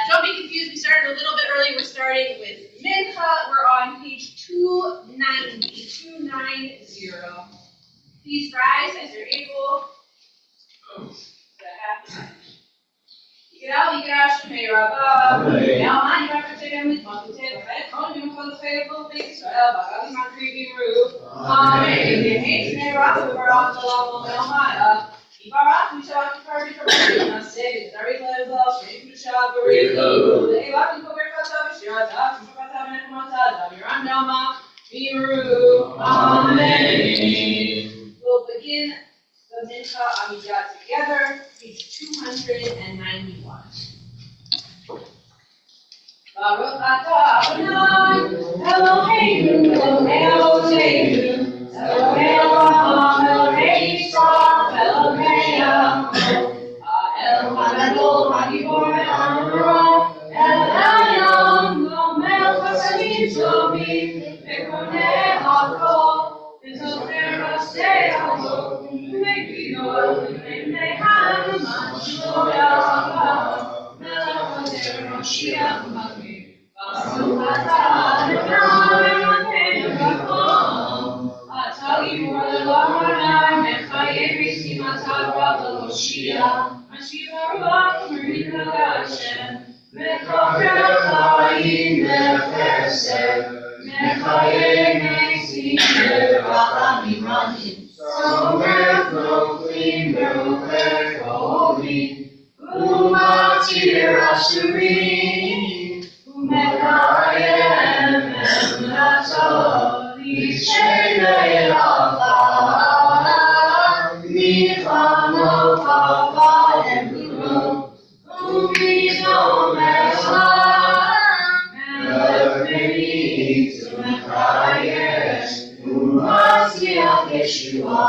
Don't be confused, we started a little bit early. We're starting with Mincha. We're on page 290. Please rise as you're able. Shemei Rabbah, Yalman Yavatem, Matute, Kodim for the faithful of Israel, Bagalim Akribiru, Amen. Shemei Rabbah, Barak, Shalom, Melmaya, Ibarak, Mishak, Karbi, Karbi, Say, Dari Level, Shemei Mishak, Barilu, Evakim, Koberkata, Shirata, Shukata, Mekumata, Daviran Dama, Biru, Amen. We'll begin the Mincha Amidah together, page 291. Baruch atah Adonai, Eloheinu, Elohei Eloheinu, Elohei Avraham, Elohei Yitzchak, Elohei Yaakov, El Hagadol, Hagibor, El Hanora, El Elyon, Gomel Chasadim Tovim, Mekoneh Hakol, V'zocher Rasei Hakol, U'megidol, U'mei Hanam, Mashlo Yahweh, Melech Hader Mashiach Magid, Baruch atah Adonai Eloheinu Yaakov, Atah Gibor Elohai, Mechayeh B'simatav V'Loshia, Asher Baruch Merika Hashem, Mechacher Chaim B'Chesed, Mechayeh Mesim B'Rachamim Radim, Somer Nochim Berucher Kolim, Umatir Asurim, Umekayem Emnatzot, Yishenei Alchah, Mifano Papa Emino, Umidom Echad, Melech Merit, Umekayesh, Umasiach Yeshua,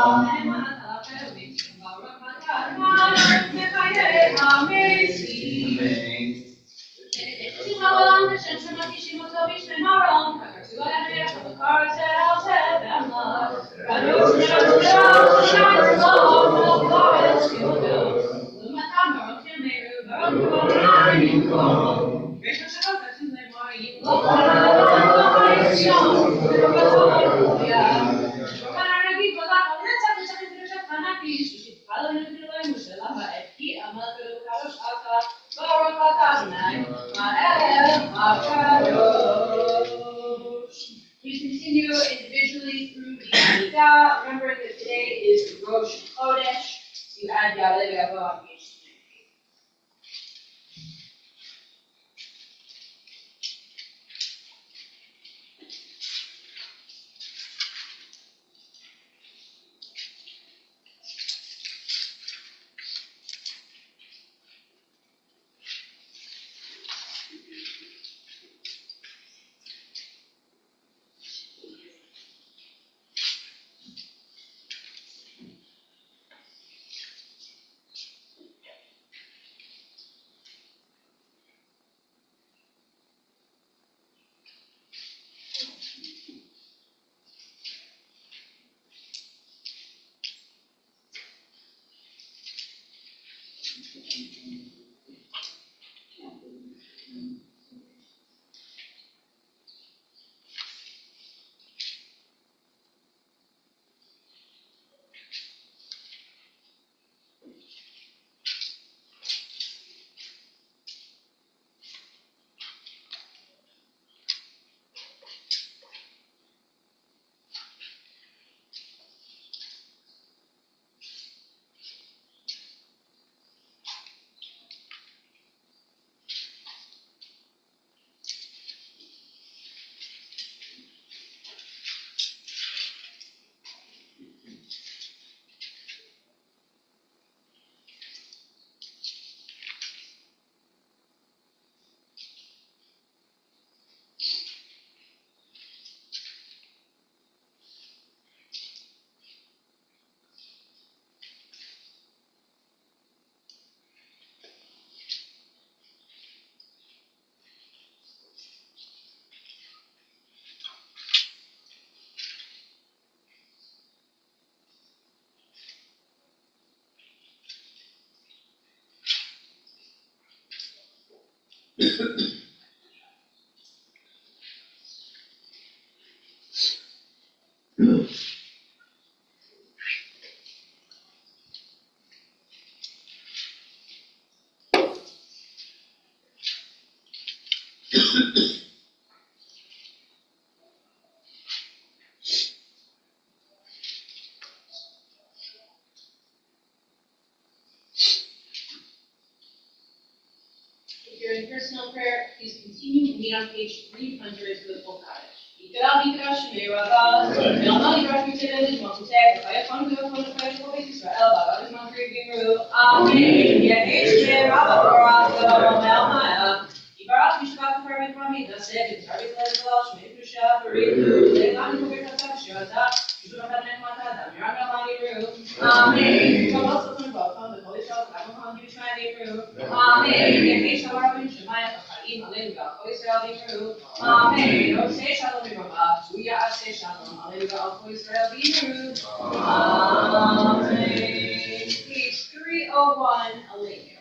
Please continue individually through the Amidah, remembering that today is Rosh Chodesh. You add Ya'aleh V'Yavo on page 3. If you're in personal prayer, please continue to meet on page 300 for the full cottage. Page 301, Aleinu.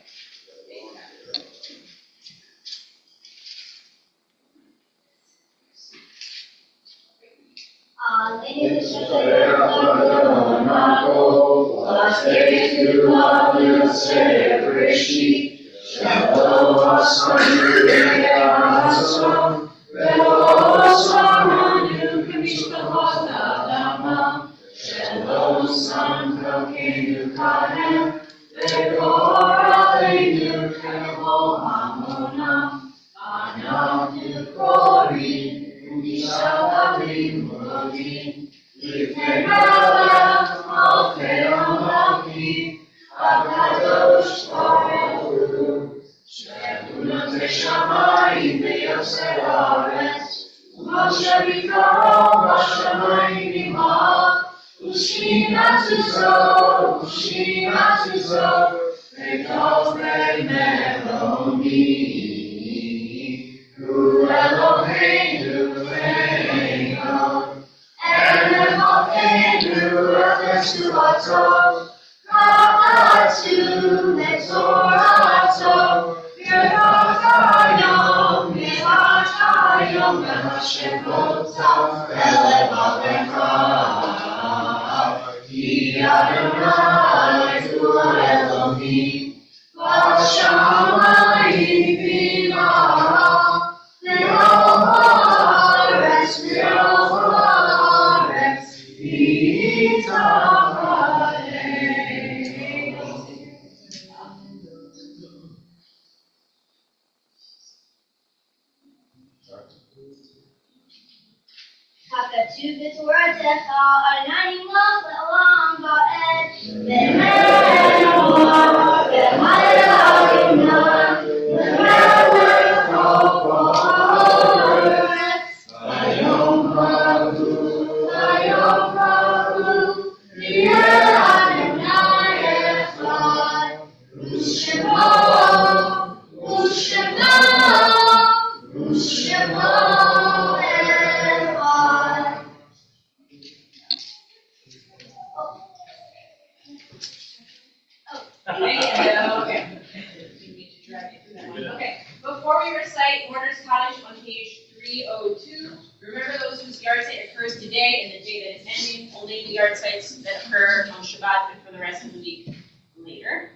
Okay, before we recite Warner's Cottage on page 302, remember those whose yard site occurs today and the day that is ending, only the yard sites that occur on Shabbat and for the rest of the week later.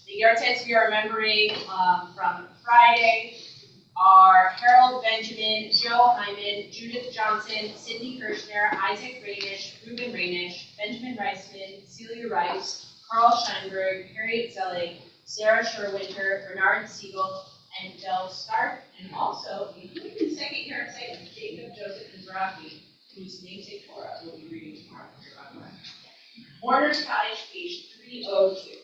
The yard sites we are remembering from Friday are Harold Benjamin, Joe Hyman, Judith Johnson, Sidney Kirshner, Isaac Rainish, Reuben Rainish, Benjamin Reisman, Celia Rice, Carl Scheinberg, Harriet Zelig, Sarah Sherwinter, Bernard Siegel, and Del Stark, and also including the second yard site of Jacob, Joseph, and Baraki, whose namesake Torah will be reading tomorrow. Warner's Cottage, page 302.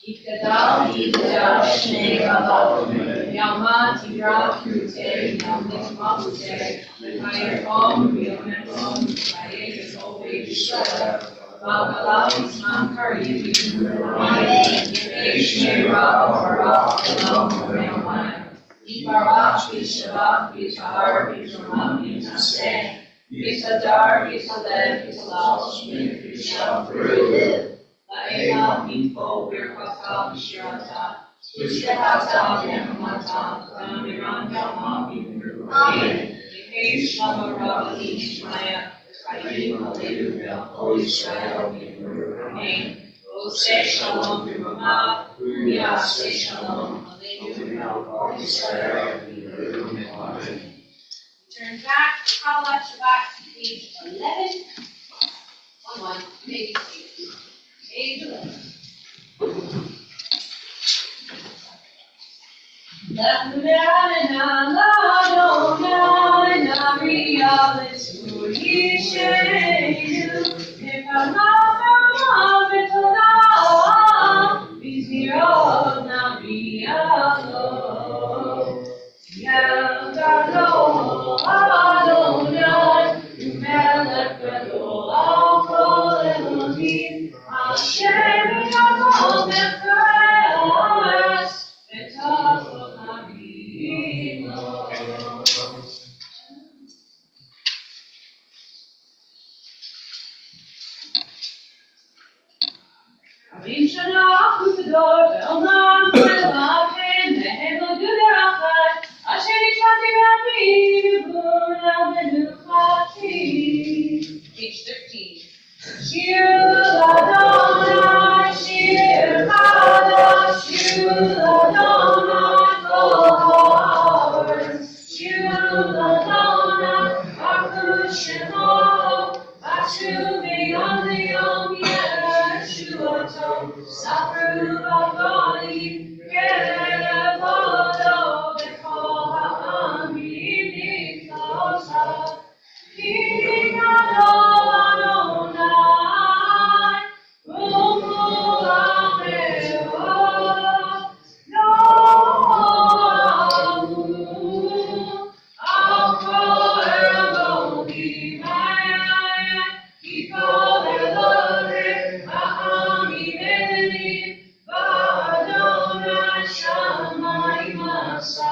Yitgadal Yitgadal Shnei Rabbav Yalma Tidra Krute Yalmit Mapute Mekayir Om Yom Vaye Yisol Yisrael V'Agalam Yisman Karim Yimei Shnei Rabbav Barak Shalom V'Yalma Yibarach Yishabach Yitahar Yitramam Yitaseh Yitadar Yitaleh Yitalal Shmir Yisham Peru La'ela Minfo Birkata B'Shirata Say shalom B'Rama, say shalom Aleinu, Israel. Turn back to Kabbalah Shabbat to page 11. Maybe page 11. Page 13. Shir Adonai, Shir Chadash, Shir Adonai, Kol Shir Adonai, Baruch Shemo, Bashu B'Yom L'Yom Yeshuato, Sapru B'Avodim, Kevodo, B'Kol Ha'amim Niflosa. King Adonai, Ruchu Ameo, Noamu, Alko Elohim, Kikol Elohim, Ha'amim Elim, V'Adonai Shamayim Asa,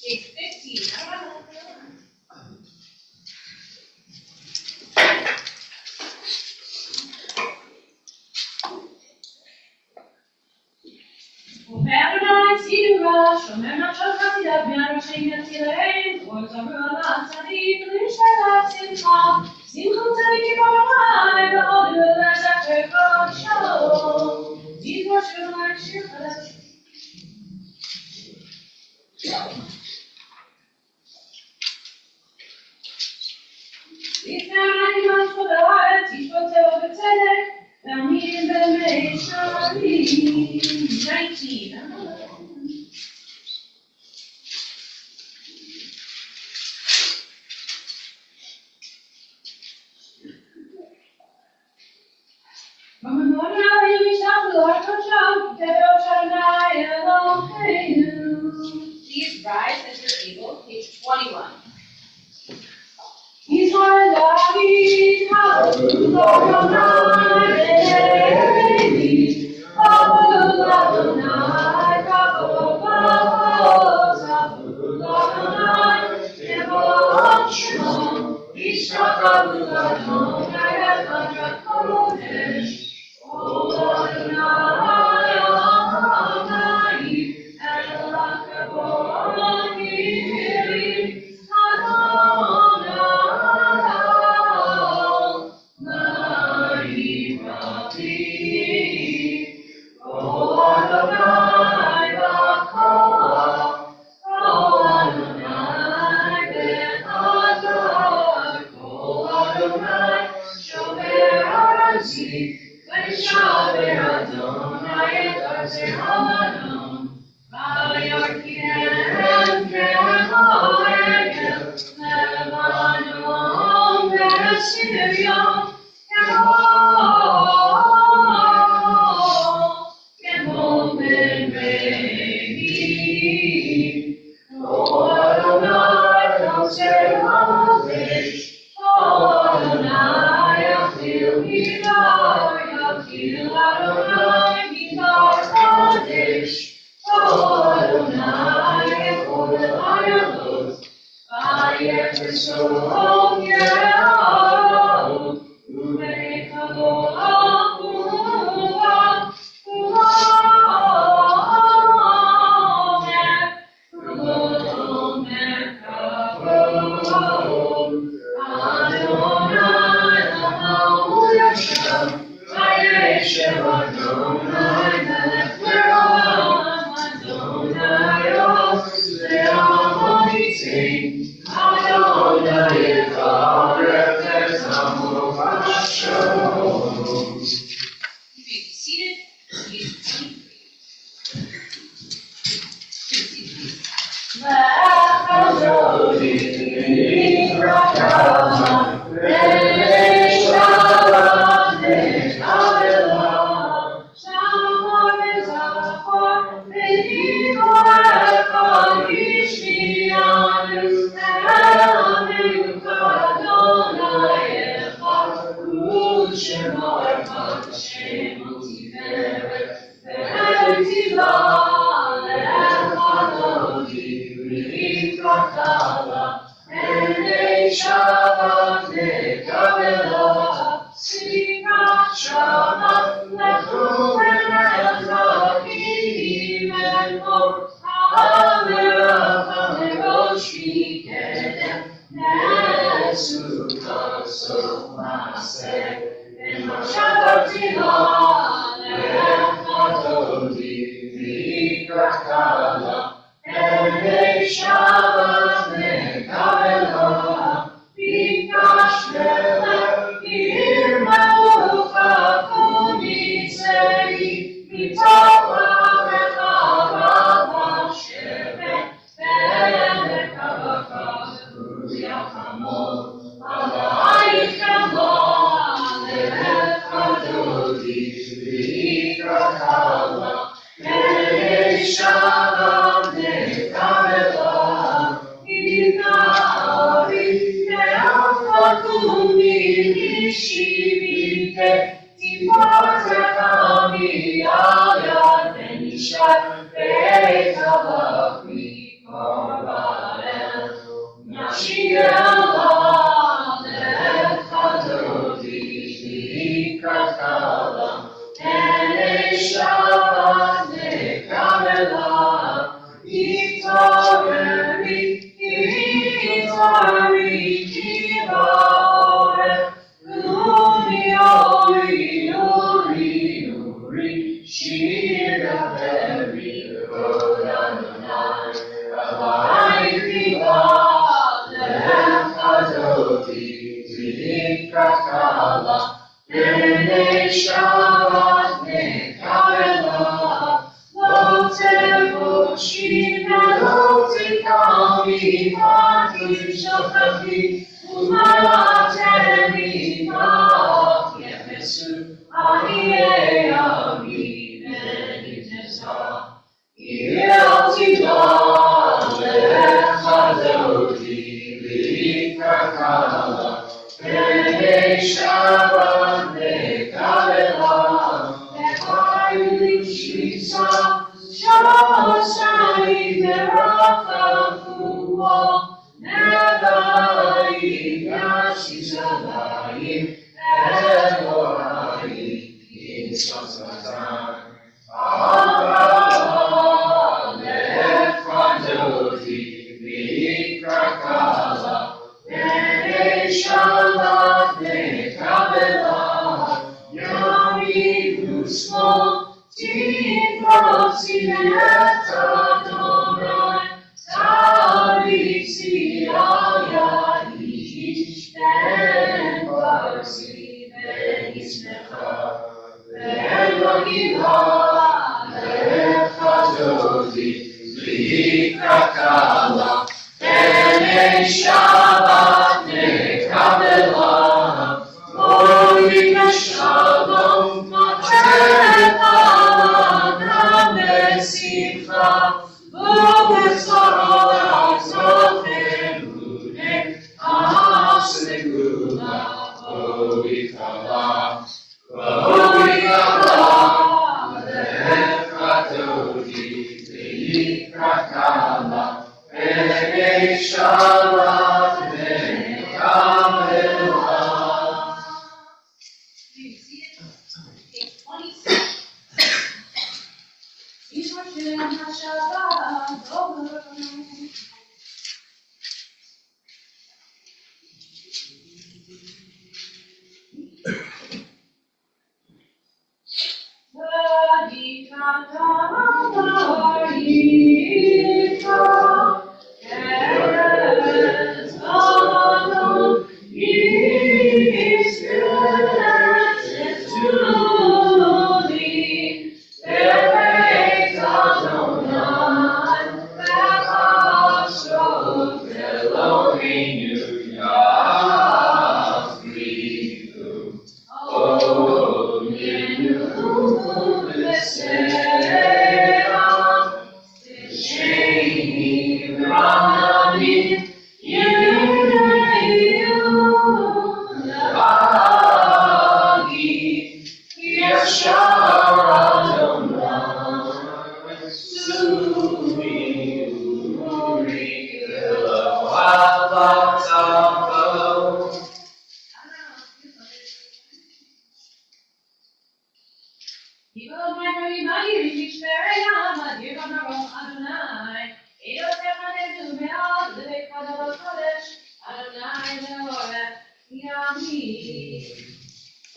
Page 15. rise as you're able, page 21. He's my daddy,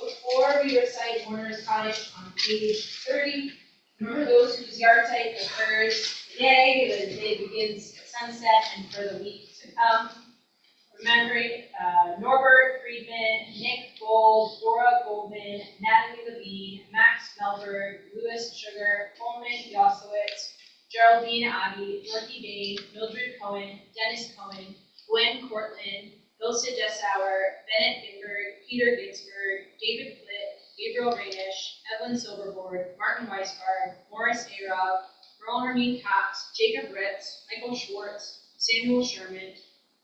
Before we recite Warner's Cottage on page 30, remember those whose yard site occurs today, the day begins at sunset, and for the week to come. Remembering Norbert Friedman, Nick Gold, Dora Goldman, Natalie Levine, Max Melberg, Louis Sugar, Coleman Yosowitz, Geraldine Abbey, Dorothy Bain, Mildred Cohen, Dennis Cohen, Gwen Cortland, Ilse Dessauer, Bennett Gimberg, Peter Ginsberg, David Flitt, Gabriel Rainish, Evelyn Silverboard, Martin Weisberg, Morris Arog, Merle Hermine Cox, Jacob Ritz, Michael Schwartz, Samuel Sherman,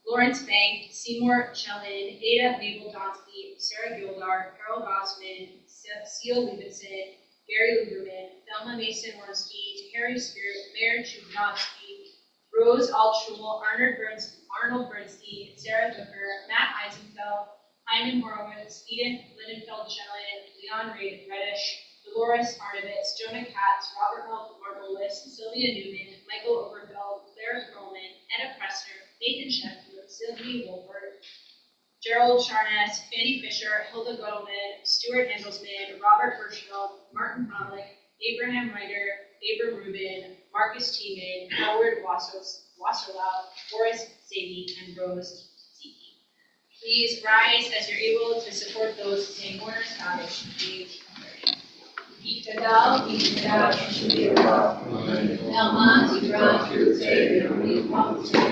Lawrence Bank, Seymour Shellen, Ada Mabel Donsky, Sarah Gildar, Carol Gossman, Seal Levinson, Gary Luberman, Thelma Mason Ornstein, Harry Spirit, Mayor Chudnovsky, Rose Altschul, Arnold Bernstein, Sarah Zucker, Matt Eisenfeld, Hyman Horowitz, Edith Lindenfeld-Schellen, Leon Reddish, Dolores Arnovitz, Jonah Katz, Robert Margolis, Sylvia Newman, Michael Oberfeld, Claire Perlman, Etta Pressner, Nathan Sheffield, Sylvie Wolford, Gerald Charnes, Fanny Fisher, Hilda Gottleman, Stuart Handelsman, Robert Birchfield, Martin Pomlick, Abraham Ryder, Abram Rubin, Marcus Tiemann, Howard Wasserlau, Boris Sadie, and Rose Zeke. Please rise as you're able to support those who sing Warner's Cottage, page 30. Ikadal, Elma, Tigran, Kute, Komute,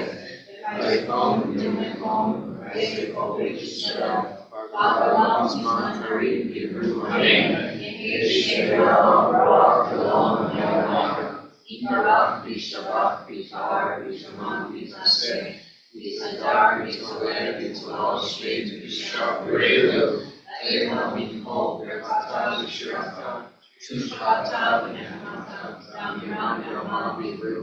Kaikom, Dumekom, Reiko, Ishara, Bakalam, Manari, Ibrahim, Ishara, Kalom, Yamaka, Yikarach, Yisharach, Yitar, Yishaman, Yisaseh, Yisadar, Yisaleh, Yitzal, Shveit, Yishar, Relu, Eva, Mikol, Berchata, Yishirata, Shushata, Benehmata, Yamiram, Yamam, Yibru,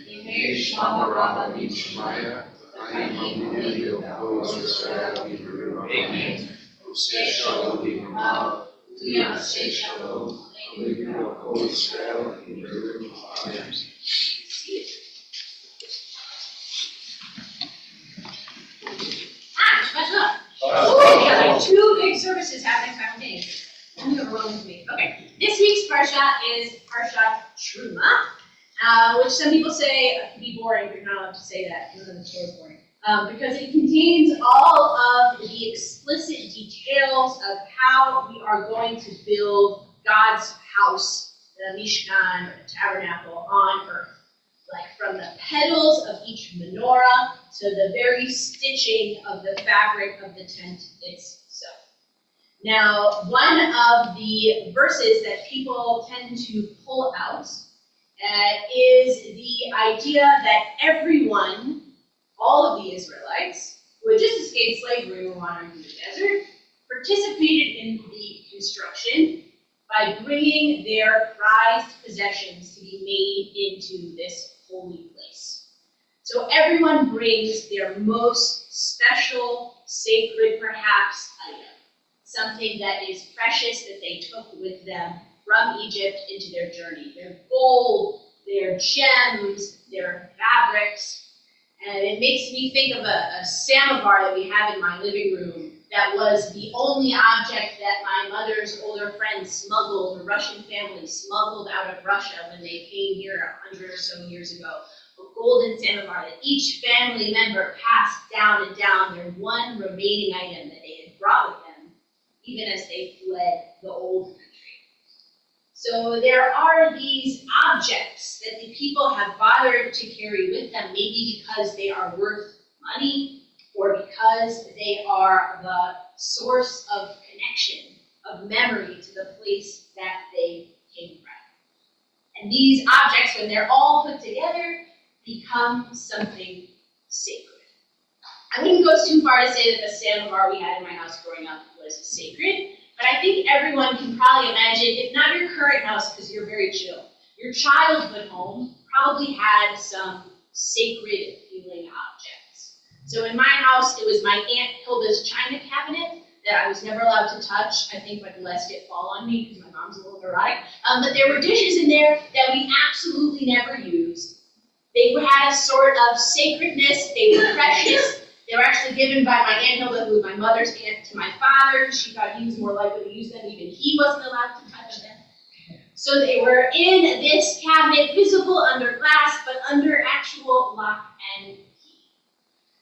Yimei, Shama, Rabba, Yishmaya, Ayim, Yidil, Israel, Yibru, Amen. Oseh, Shalom, Yimal, Liyah, Oseh, Shalom, Yibru, Israel, Yibru, Amen. Special up. We got like 2 big services happening simultaneously. Only overwhelming to me. Okay, this week's Parsha is Parshat Truma, which some people say can be boring, but you're not allowed to say that. None of the story is boring. Because it contains all of the explicit details of how we are going to build God's house, the Mishkan, or the tabernacle on earth. Like from the petals of each menorah to the very stitching of the fabric of the tent itself. Now, one of the verses that people tend to pull out is the idea that everyone, all of the Israelites, who had just escaped slavery and were wandering through the desert, participated in the construction by bringing their prized possessions to be made into this holy place. So everyone brings their most special, sacred, perhaps, item. Something that is precious that they took with them from Egypt into their journey. Their gold, their gems, their fabrics. And it makes me think of a samovar that we have in my living room that was the only object that my mother's older friends smuggled, a Russian family smuggled out of Russia when they came here 100 or so years ago. A golden samovar that each family member passed down and down, their one remaining item that they had brought with them, even as they fled the old country. So there are these objects that the people have bothered to carry with them, maybe because they are worth money, or because they are the source of connection, of memory to the place that they came from. And these objects, when they're all put together, become something sacred. I wouldn't go too far to say that the samovar we had in my house growing up was sacred, but I think everyone can probably imagine, if not your current house because you're very chill, your childhood home probably had some sacred feeling objects. So in my house, it was my Aunt Hilda's china cabinet that I was never allowed to touch, I think, but lest it fall on me because my mom's a little neurotic. But there were dishes in there that we absolutely never used. They had a sort of sacredness, they were precious. They were actually given by my Aunt Hilda, who was my mother's aunt, to my father. She thought he was more likely to use them, even he wasn't allowed to touch them. So they were in this cabinet, visible under glass, but under actual lock and key.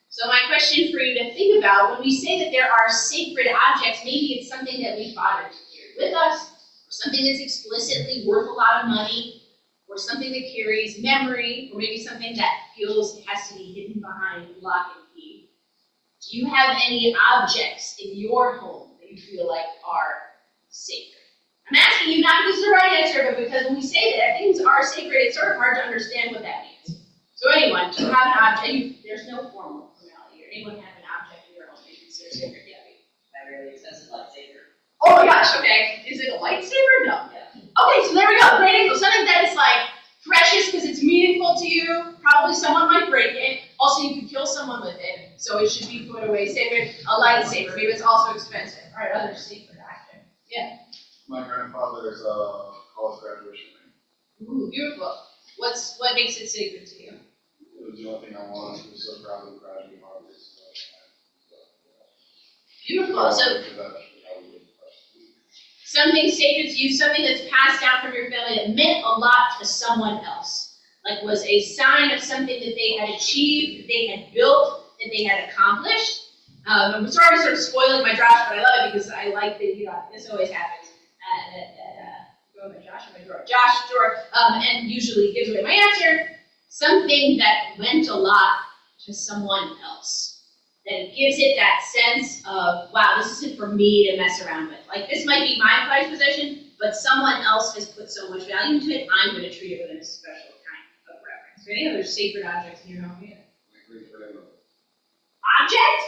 So my question for you to think about, when we say that there are sacred objects, maybe it's something that we bothered to carry with us, or something that's explicitly worth a lot of money, or something that carries memory, or maybe something that feels it has to be hidden behind lock and key. Do you have any objects in your home that you feel like are sacred? I'm asking you not because it's the right answer, but because when we say that things are sacred, it's sort of hard to understand what that means. So anyone, do you have an object? There's no formal formality here. Anyone have an object in your home that you consider sacred? Yeah. My really expensive lightsaber. Oh my gosh, okay. Is it a lightsaber? No. Yeah. Okay, so there we go. Great info. Something that is like precious because it's meaningful to you. Probably someone might break it. Also, you could kill someone with it, so it should be put away sacred. A lightsaber, maybe it's also expensive. All right, other sacred action. Yeah. My grandfather's college graduation ring. Ooh, beautiful. What makes it sacred to you? It was the only thing I wanted. He was so proud of graduating Harvard. Beautiful. So something sacred to you, something that's passed down from your family that meant a lot to someone else. Like was a sign of something that they had achieved, that they had built, that they had accomplished. I'm sorry to sort of spoiling my Josh, but I love it because I like that, this always happens. Go by Josh or my drawer? Josh, drawer, and usually gives away my answer. Something that meant a lot to someone else. That it gives it that sense of, wow, this isn't for me to mess around with. Like this might be my prized possession, but someone else has put so much value into it, I'm going to treat it with a special kind of reverence. Are there any other sacred objects in your home? Yeah. My great grandmother. Object?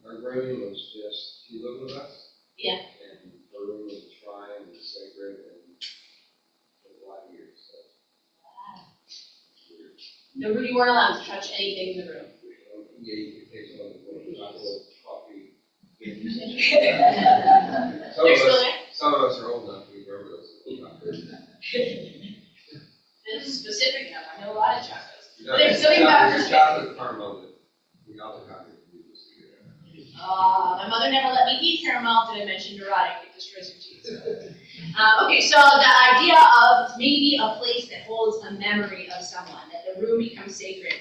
Our grandmother was just, she lived with us. Yeah. And her room was a shrine and sacred and for a lot of years, so. Weird. You weren't allowed to touch anything in the room. Yeah, you could take some of the coffee. They're still there? Some of us are old enough to remember those. This is specific enough. I know a lot of chocolates. You But there's something about there's chocolate caramel that we all got to do this year. my mother never let me eat caramel. Did I mention neurotic? It destroys your teeth. Okay, so the idea of maybe a place that holds a memory of someone, that the room becomes sacred.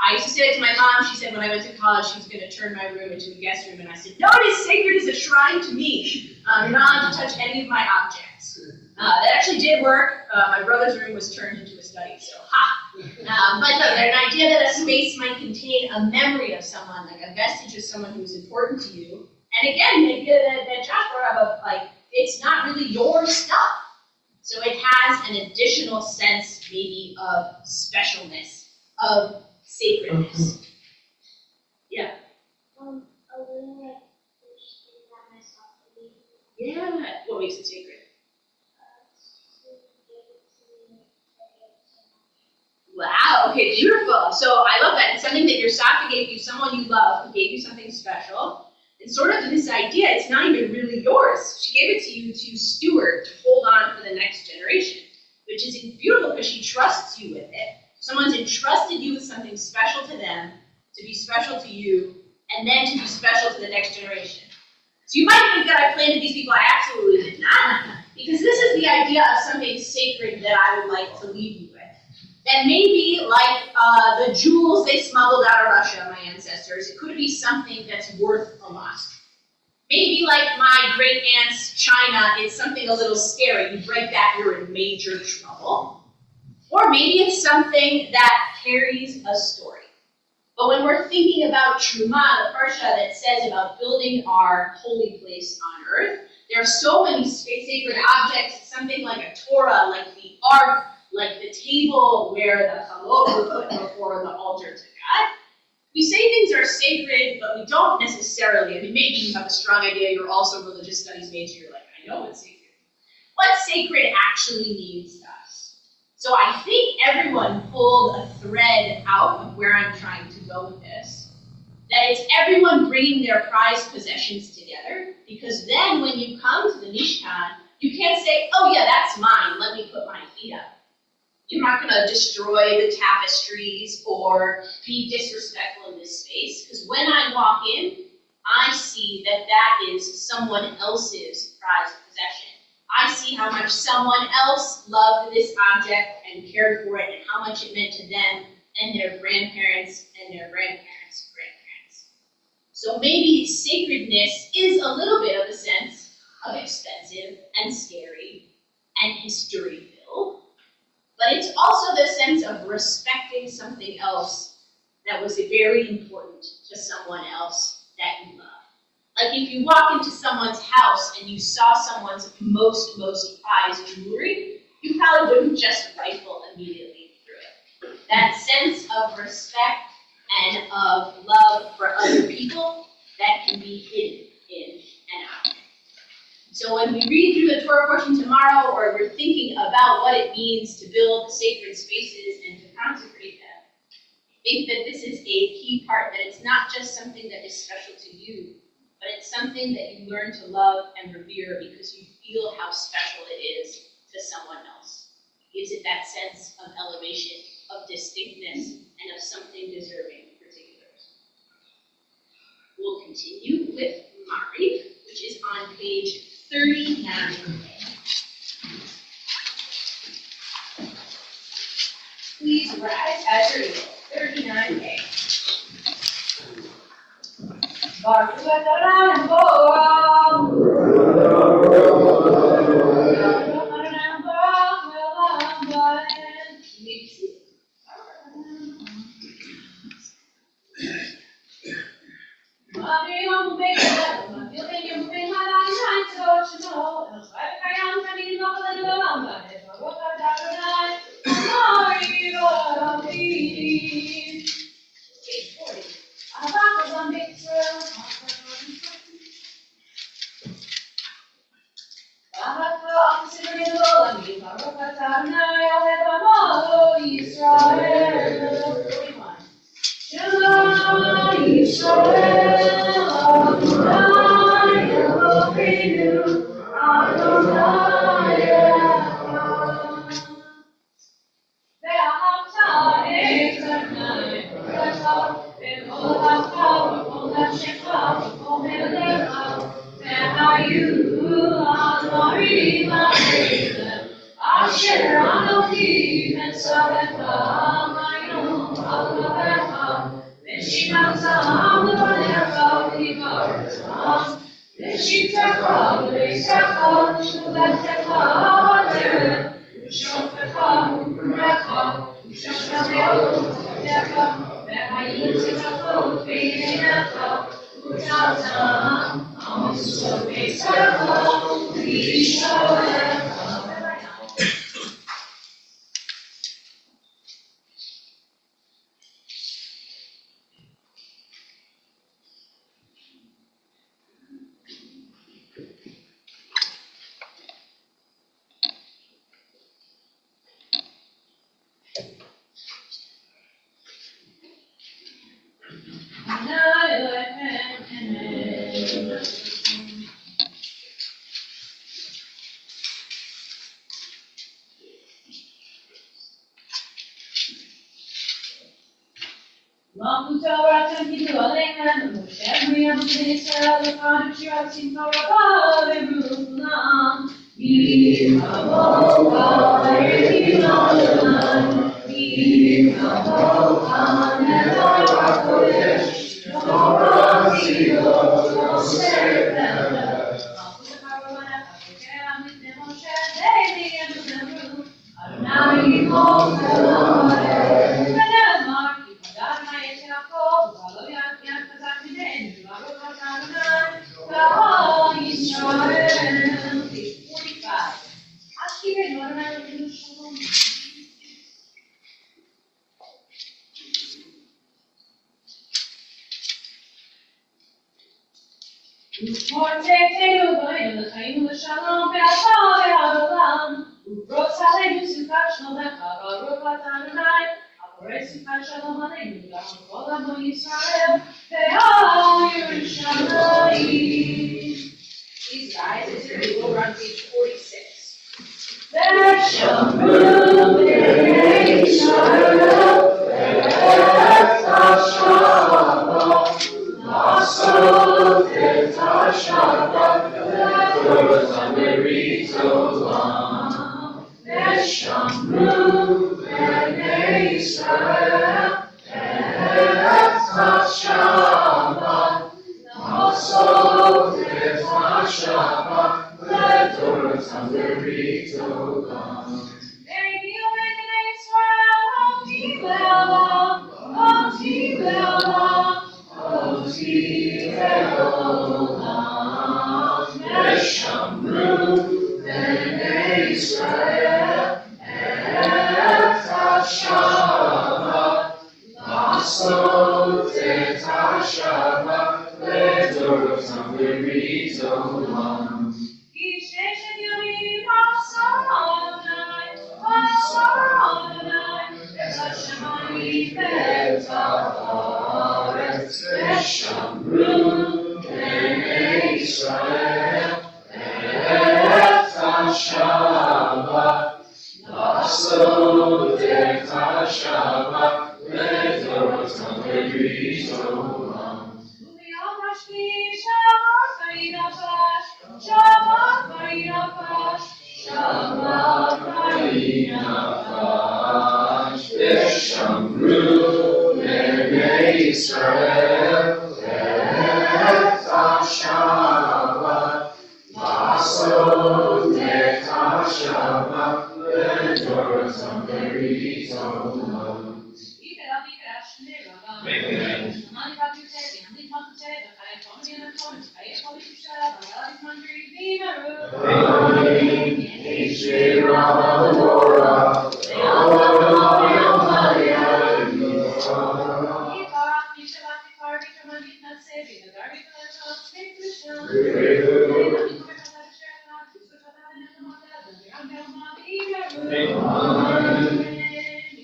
I used to say it to my mom. She said when I went to college, she was going to turn my room into a guest room, and I said, no, it is sacred as a shrine to me. You're not allowed to touch any of my objects. That actually did work. My brother's room was turned into a study, so ha! But no, an idea that a space might contain a memory of someone, like a vestige of someone who was important to you. And again, the idea that Josh brought up of, like, it's not really your stuff. So it has an additional sense, maybe, of specialness, of sacredness. Yeah. A little like fish that myself to be. Yeah. What makes it sacred? Wow, okay, beautiful. So I love that. It's something that your Saka gave you, someone you love, who gave you something special. And sort of this idea, it's not even really yours. She gave it to you to steward, to hold on for the next generation, which is beautiful because she trusts you with it. Someone's entrusted you with something special to them, to be special to you, and then to be special to the next generation. So you might think that I planted these people. I absolutely did not. Because this is the idea of something sacred that I would like to leave you with. That maybe, like the jewels they smuggled out of Russia, my ancestors, it could be something that's worth a lot. Maybe like my great aunt's china, it's something a little scary. You break that, you're in major trouble. Or maybe it's something that carries a story. But when we're thinking about Truma, the parsha that says about building our holy place on earth, there are so many sacred objects, something like a Torah, like the ark, like the table where the chalot were put before the altar to God. We say things are sacred, but we don't necessarily. I mean, maybe you have a strong idea, you're also a religious studies major, you're like, I know what's sacred. What sacred actually means to us. So I think everyone pulled a thread out of where I'm trying to go with this. That it's everyone bringing their prized possessions together, because then when you come to the Mishkan, you can't say, oh yeah, that's mine, let me put my feet up. You're not going to destroy the tapestries or be disrespectful in this space, because when I walk in, I see that that is someone else's prized possession. I see how much someone else loved this object and cared for it, and how much it meant to them and their grandparents and their grandparents' grandparents. So maybe sacredness is a little bit of a sense of expensive and scary and history-filled. But it's also the sense of respecting something else that was very important to someone else that you love. Like if you walk into someone's house and you saw someone's most prized jewelry, you probably wouldn't just rifle immediately through it. That sense of respect and of love for other people that can be hidden in and out. So when we read through the Torah portion tomorrow, or we're thinking about what it means to build sacred spaces and to consecrate them, I think that this is a key part, that it's not just something that is special to you, but it's something that you learn to love and revere because you feel how special it is to someone else. It gives it that sense of elevation, of distinctness, and of something deserving particulars. We'll continue with Mariv, which is on page 39. Please rise as you're able. 39A. Baruch atah Adonai Please rise as you read over on page 46.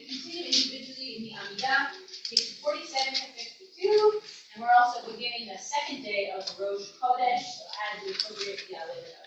continue individually in the Amidah, pages 47 to 52, and we're also beginning the second day of Rosh Chodesh, so as the appropriate Yahweh.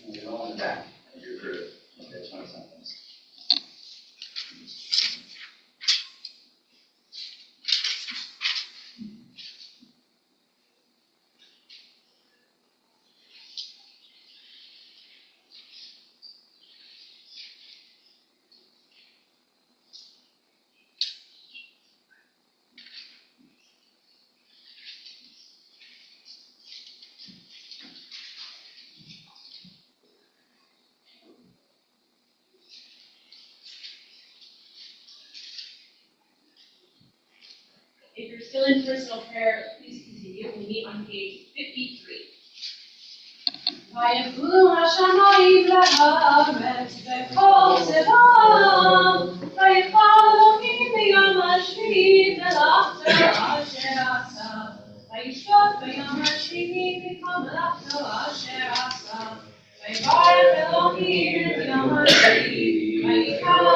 You're all in the back. You're good. Okay, 20 seconds. If you're still in personal prayer, please continue. We meet on page 53. ויפלו השמיים לארץ וכל צבאם, ויפל אלוהים ביום השביעי מלאכתו אשר עשה, וישקוט ביום השביעי מכל מלאכתו אשר עשה, ויברך אלוהים את יום השביעי, ויקרא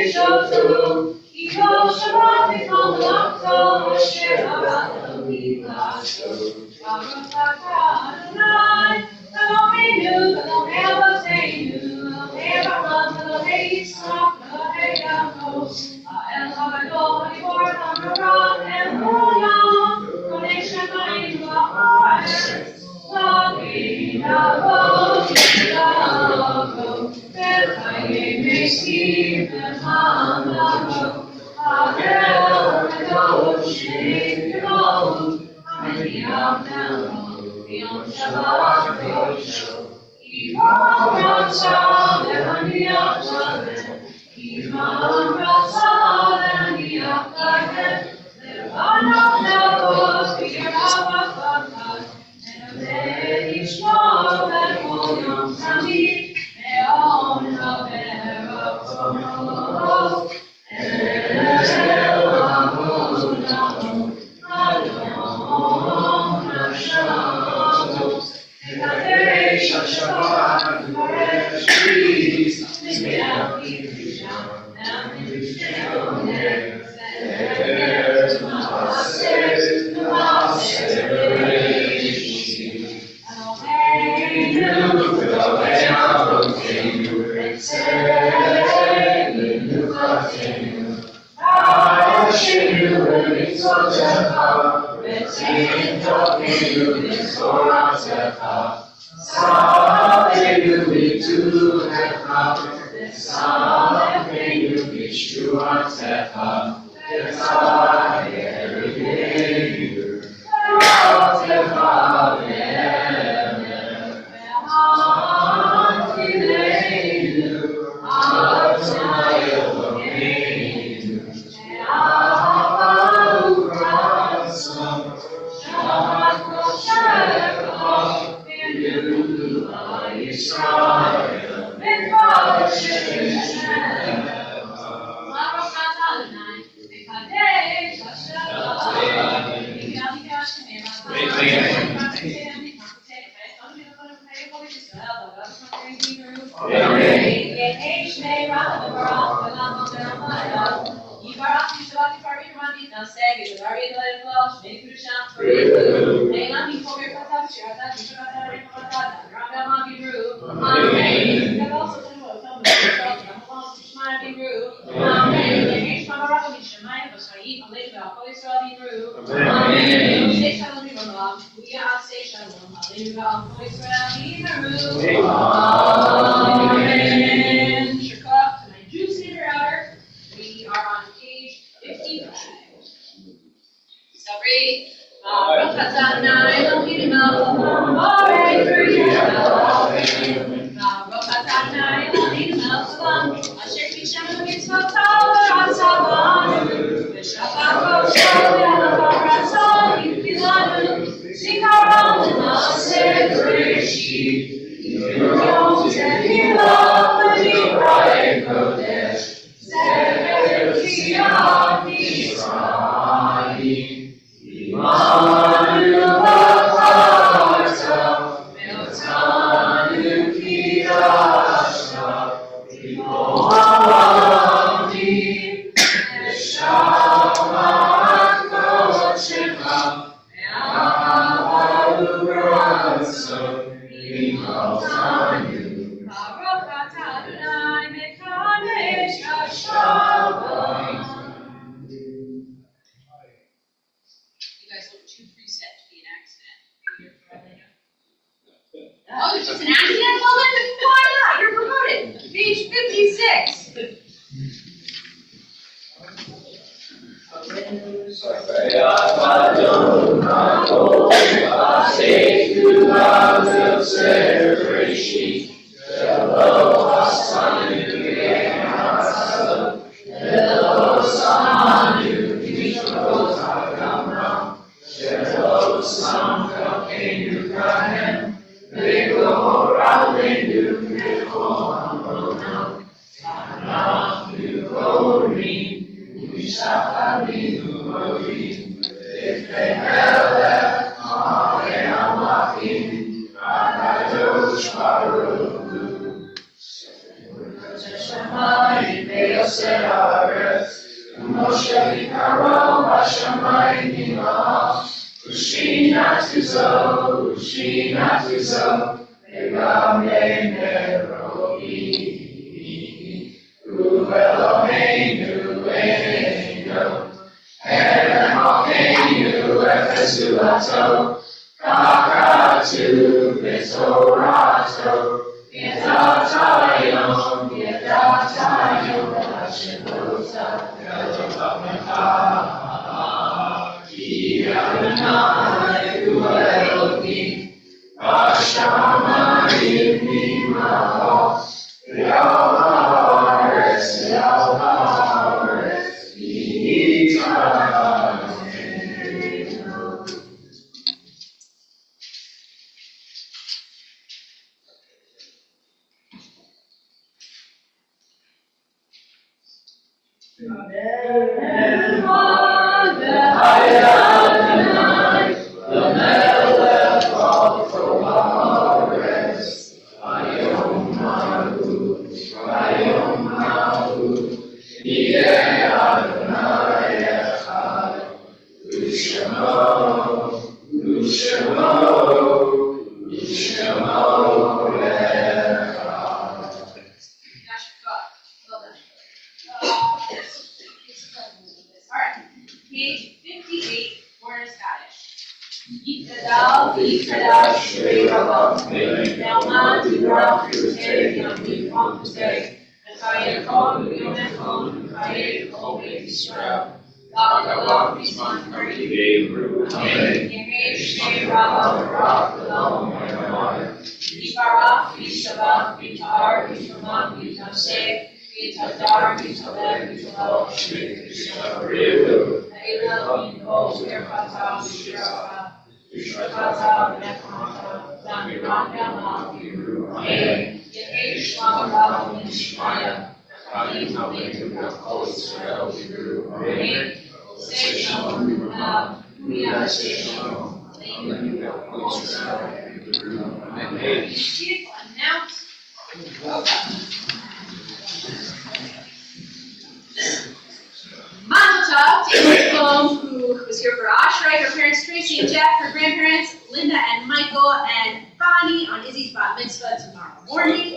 נשותו, כי כל שבת מכל מלאכתו אשר ברא אלוהים לעשות. Baruch atah Adonai, Eloheinu, Elohei Avotenu, Elohei Avraham, Elohei Yitzchak, Elohei Yaakov, Ha'el Hagadol, Ha'gibor Ha'mara, El Olam, Konei Shemayim va'aretz, La'gid Avot Yisrael, B'chayei Mesim v'Hamlacho, Ha'el Kadosh She'Kivot, Yom Shabbat Yosho, Imam Ratzah Le'aniach Laveh, Imam Ratzah Le'aniach Laveh, Le'anach Navot V'yirav V'chafat, Le'odeh Yishmor B'kol Yom Tamid, Me'on Haverachot, El Hamonah, Adon Hashem, Mekadesh HaShabbat, Mefaresh Bris, Mizbeach Yirusha, Amishoneh, Zeres Maases, Maaser Reishi, Eloheinu, Elohei Avotenu, Etzeh Menukatenu, Ha'ashenu B'mitzvotecha, V'tzin Tokenu B'Toratecha, Sa'alenu B'tulecha, V'salechenu B'shuatecha, V'tzayenu We are on page 55. So read. Baruch atah Adonai Eloheinu melech haolam Baruch atah Adonai Eloheinu melech haolam asher kishem v'mitzvotav v'ratzah b'anu v'shafach kosher v'yalav ratzah yifilanu zikaron l'naseh b'reshit yom tefillah v'divrei kodesh sefer tziyah Yisrael. Imanu v'charta, ve'otanu kidashta, v'olamti, v'shamat kodshecha, ve'ahavu ratzon, v'imotanu. Baruch atah Adonai mekadesh hashamayim. You guys look too preset to be an accident. You're here for all I know. Oh, it's just an accident? Well, then why not? You're promoted. Page 56. Chief announce. Mazel tov to Rome, who was here for Ashray, her parents Tracy and Jeff, her grandparents Linda and Michael and Bonnie on Izzy's bat mitzvah tomorrow morning.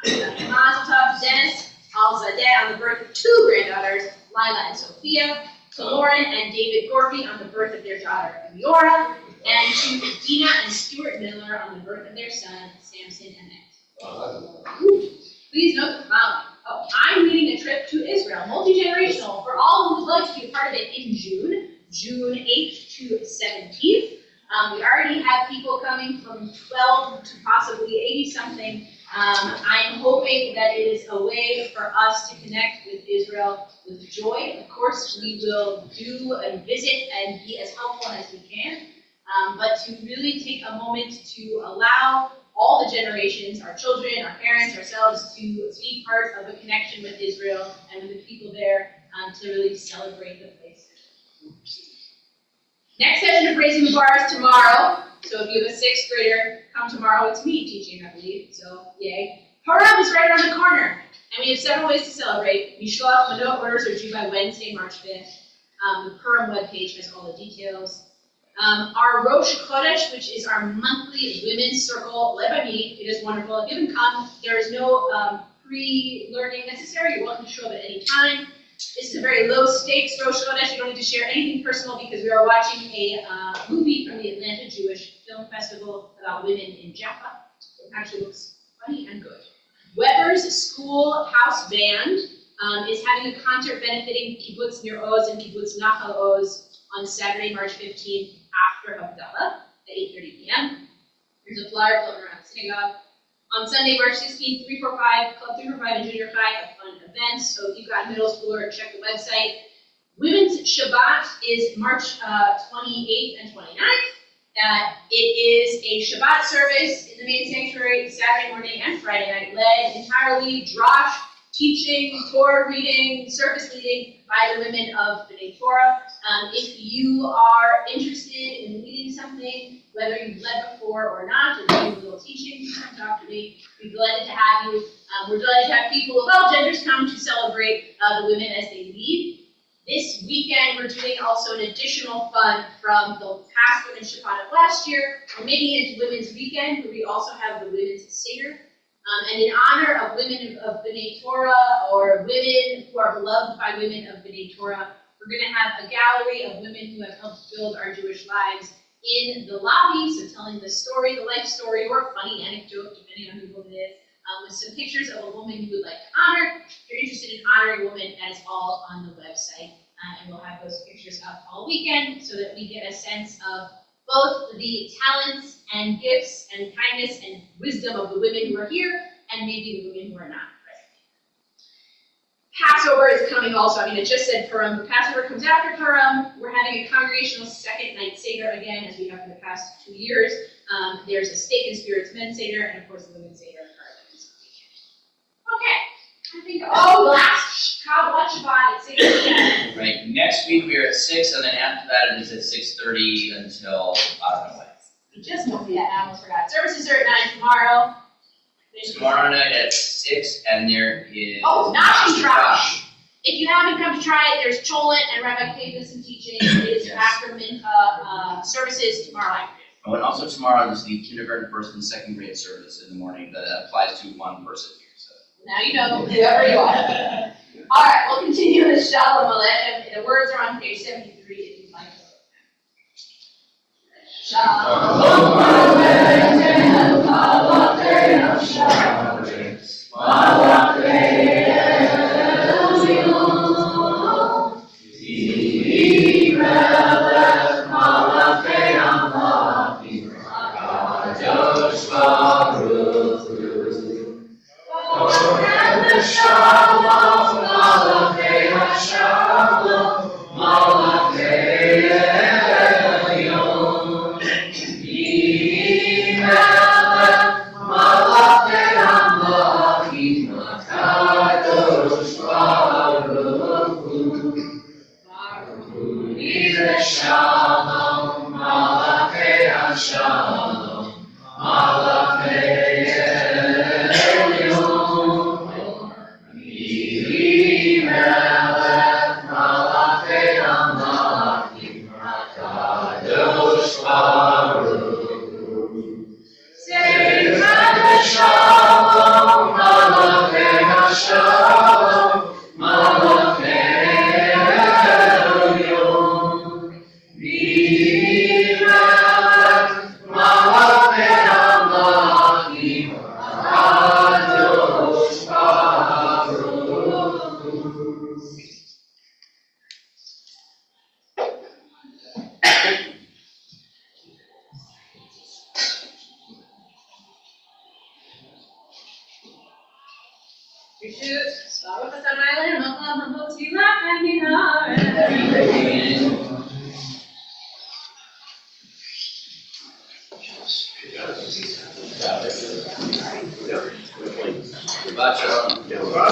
Mazel tov to Dennis Al-Zadeh on the birth of two granddaughters, Lila and Sophia, to Lauren and David Gorby on the birth of their daughter, Leora, and to Dina and Stuart Miller on the birth of their son, Samson Emmett. Please note the following. Oh, I'm leading a trip to Israel, multi-generational, for all who would like to be a part of it in June 8th to 17th. We already have people coming from 12 to possibly 80-something. I'm hoping that it is a way for us to connect with Israel with joy. Of course, we will do and visit and be as helpful as we can, but to really take a moment to allow all the generations, our children, our parents, ourselves, to be part of a connection with Israel and with the people there, to really celebrate the place. Next session of Raising the Bar is tomorrow. So if you have a 6th grader, come tomorrow. It's me teaching, I believe. So yay. Purim is right around the corner. And we have several ways to celebrate. Mishloach Manot orders are due by Wednesday, March 5th. The Purim webpage has all the details. Our Rosh Chodesh, which is our monthly women's circle, led by me, it is wonderful. If you haven't come, there is no pre-learning necessary. You're welcome to show up at any time. This is a very low-stakes Rosh Chodesh. You don't need to share anything personal because we are watching a movie from the Atlanta Jewish Film Festival about women in Jaffa. It actually looks funny and good. Weber's Schoolhouse Band is having a concert benefiting Kibbutz Nir Oz and Kibbutz Nachal Oz on Saturday, March 15th after Havdalah at 8:30 p.m. There's a flyer floating around the synagogue. On Sunday, March 16th, 345, Club 345 and Junior High have fun events. So if you've got a middle schooler, check the website. Women's Shabbat is March 28th and 29th. It is a Shabbat service in the main sanctuary Saturday morning and Friday night, led entirely Drosh, teaching, Torah reading, service leading by the women of B'nai Torah. If you are interested in leading something, whether you've led before or not, or doing a little teaching, come talk to me. We're delighted to have you. We're delighted to have people of all genders come to celebrate the women as they lead. This weekend, we're doing also an additional fund from the past Women's Shabbat of last year. We're making it into Women's Weekend, where we also have the Women's Seder. And in honor of women of B'nai Torah, or women who are beloved by women of B'nai Torah, we're going to have a gallery of women who have helped build our Jewish lives in the lobby, so telling the story, the life story, or a funny anecdote, depending on who the woman is, with some pictures of a woman you would like to honor. If you're interested in honoring a woman, that is all on the website. And we'll have those pictures up all weekend so that we get a sense of both the talents and gifts and kindness and wisdom of the women who are here and maybe the women who are not present. Passover is coming also. I mean, it just said Purim, but Passover comes after Purim. We're having a congregational second night Seder again, as we have for the past 2 years. There's a Steak and Spirits men's Seder, and of course the women's Seder are this weekend. Okay. I think, last Shabbat at 6 p.m. Right, next week we are at 6, and then after that it is at 6:30 until, I don't know when. We just told me that, I almost forgot. Services are at 9 tomorrow. Tomorrow night at 6, and there is... Nashi Trash. If you haven't come to try it, there's Cholent and Rabbi Kavis and teaching. It is after Mincha services tomorrow night. Oh, and also tomorrow there's the kindergarten, first and second grade service in the morning that applies to one person here. So. Now you know, whoever you are. All right, we'll continue with Shalom Aleichem. The words are on page 73 if you'd like to. Shalom Aleichem, Malachei Hashem, Malachei Elyon, Yirelech Malachei Amachim, Kadosh Baruch Hu. Shalom, Malachei Hashalom, Malachei Elyon, Yimelech, Malachei Amachim, Kadosh Baruch Hu. Shalom, Malachei Shalom, Malachei Elyon, Mihi Melech Malachei Hamalachim HaKadosh Baruch. Sefer Shalom, Malachei Hashalom, Malachei Elyon, Mihi Melech Malachei Hamalachim HaKadosh Baruch. Shabbat shalom.